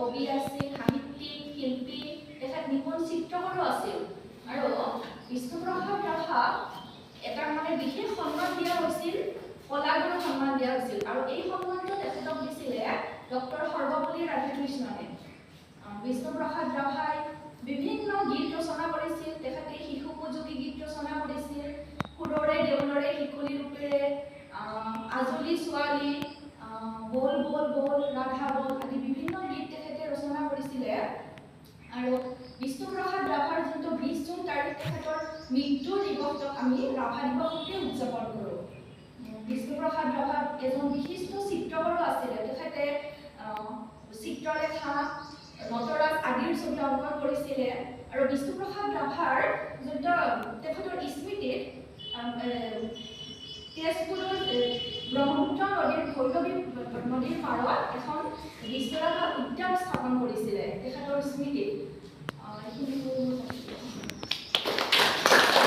কবি আছিল, সাহিত্যিক, শিল্পী, তেখেত নিপুণ চিত্ৰকৰো আছিল। আৰু বিষ্ণুপ্ৰসাদ ৰাভাক এটা মানে বিশেষ সন্মান দিয়া হৈছিল, কলাগুৰু সন্মান দিয়া হৈছিল। আৰু এই সন্মানটো তেখেতক দিছিলে ডক্টৰ সৰ্বপল্লী ৰাধাকৃষ্ণনে। বিষ্ণুপ্ৰসাদ ৰাভাই বিভিন্ন গীত ৰচনা কৰিছিল। তেখেতে শিশুপযোগী গীত ৰচনা কৰিছিল। সুৰৰে দেউলৰে শিকলি ৰূপেৰে, আজলি ছোৱালী, বল বল বল, ৰাধা বল আদি বিভিন্ন গীত তেখেতে ৰচনা কৰিছিলে। আৰু বিষ্ণুপ্ৰসাদ ৰাভাৰ যোনটো 20 জুন তাৰিখ তেখেতৰ মৃত্যুৰ দিৱসক আমি ৰাভা দিৱস ৰূপে উদযাপন কৰোঁ। বিষ্ণুপ্ৰসাদ ৰাভা এজন বিশিষ্ট চিত্ৰকৰো আছিলে। তেখেতে চিত্ৰলেখা, নটৰাজ আদিৰ ছবি অংকন কৰিছিলে। আৰু বিষ্ণুপ্ৰসাদ ৰাভাৰ যোনটো তেখেতৰ স্মৃতিত তেজপুৰৰ ব্ৰহ্মপুত্ৰ নদীৰ ভৈৰৱী নদীৰ পাৰত এখন বিশ্বনাথ